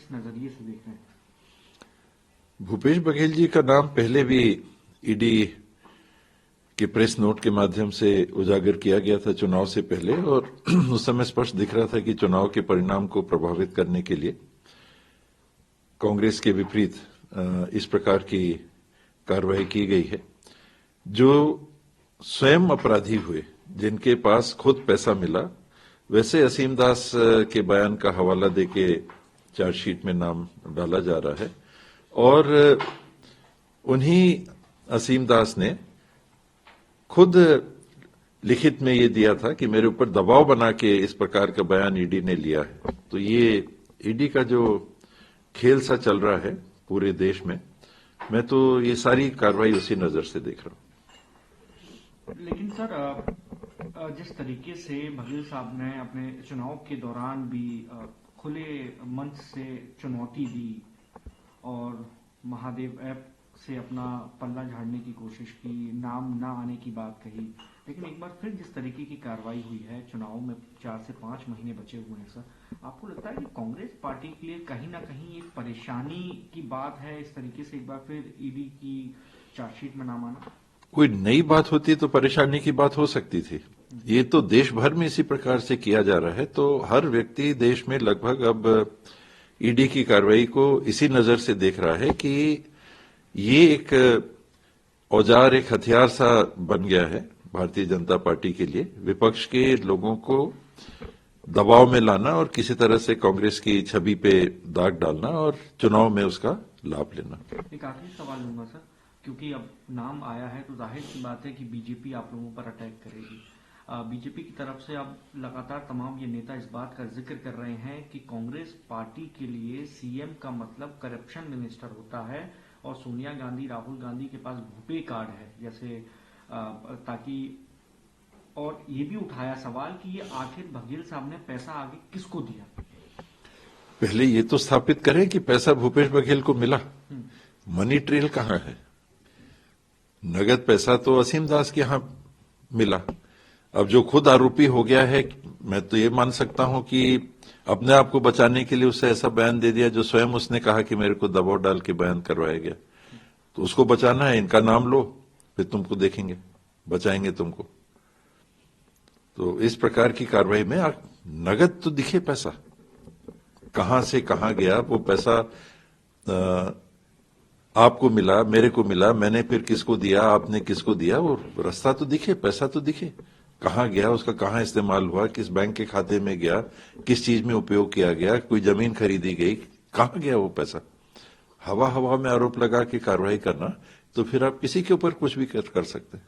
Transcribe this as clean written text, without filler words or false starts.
किस नजरिए से देख रहे हैं? भूपेश बघेल जी का नाम पहले भी ईडी के प्रेस नोट के माध्यम से उजागर किया गया था चुनाव से पहले, और उस समय स्पष्ट दिख रहा था कि चुनाव के परिणाम को प्रभावित करने के लिए कांग्रेस के विपरीत इस प्रकार की कार्रवाई की गई है। जो स्वयं अपराधी हुए, जिनके पास खुद पैसा मिला, वैसे असीम दास के बयान का हवाला देके चार्जशीट में नाम डाला जा रहा है, और उन्हीं असीम दास ने खुद लिखित में ये दिया था कि मेरे ऊपर दबाव बना के इस प्रकार का बयान ईडी ने लिया है। तो ये ईडी का जो खेल सा चल रहा है पूरे देश में, मैं तो ये सारी कार्रवाई उसी नजर से देख रहा हूं। लेकिन सर, जिस तरीके से बघेल साहब ने अपने चुनाव के दौरान भी खुले मंच से चुनौती दी और महादेव ऐप से अपना पल्ला झाड़ने की कोशिश की, नाम ना आने की बात कही, लेकिन एक बार फिर जिस तरीके की कार्रवाई हुई है, चुनाव में 4 से 5 महीने बचे हुए हैं सर, आपको लगता है कि कांग्रेस पार्टी के लिए कहीं ना कहीं एक परेशानी की बात है इस तरीके से एक बार फिर ईडी की चार्जशीट में नाम आना? कोई नई बात होती तो परेशानी की बात हो सकती थी। ये तो देश भर में इसी प्रकार से किया जा रहा है, तो हर व्यक्ति देश में लगभग अब ईडी की कार्रवाई को इसी नजर से देख रहा है कि ये एक औजार, एक हथियार सा बन गया है भारतीय जनता पार्टी के लिए, विपक्ष के लोगों को दबाव में लाना और किसी तरह से कांग्रेस की छवि पे दाग डालना और चुनाव में उसका लाभ लेना। एक आखिरी सवाल लूंगा सर, क्योंकि अब नाम आया है तो जाहिर सी बात है कि बीजेपी आप लोगों पर अटैक करेगी। बीजेपी की तरफ से अब लगातार तमाम ये नेता इस बात का जिक्र कर रहे हैं कि कांग्रेस पार्टी के लिए सीएम का मतलब करप्शन मिनिस्टर होता है और सोनिया गांधी, राहुल गांधी के पास भूपे कार्ड है जैसे, ताकि, और ये भी उठाया सवाल कि ये आखिर बघेल साहब ने पैसा आगे किसको दिया? पहले ये तो स्थापित करें कि पैसा भूपेश बघेल को मिला। मनी ट्रेल कहां है? नगद पैसा तो असीम दास के यहां मिला। अब जो खुद आरोपी हो गया है, मैं तो ये मान सकता हूं कि अपने आप को बचाने के लिए उससे ऐसा बयान दे दिया जो स्वयं उसने कहा कि मेरे को दबाव डाल के बयान करवाया गया। तो उसको बचाना है, इनका नाम लो, फिर तुमको देखेंगे, बचाएंगे तुमको। तो इस प्रकार की कार्रवाई में नगद तो दिखे पैसा, कहां से कहां गया वो पैसा, आपको मिला, मेरे को मिला, मैंने फिर किसको दिया, आपने किसको दिया, वो रास्ता तो दिखे, पैसा तो दिखे, कहां गया, उसका कहां इस्तेमाल हुआ, किस बैंक के खाते में गया, किस चीज में उपयोग किया गया, कोई जमीन खरीदी गई, कहां गया वो पैसा। हवा हवा में आरोप लगा के कार्रवाई करना, तो फिर आप किसी के ऊपर कुछ भी कर सकते हैं।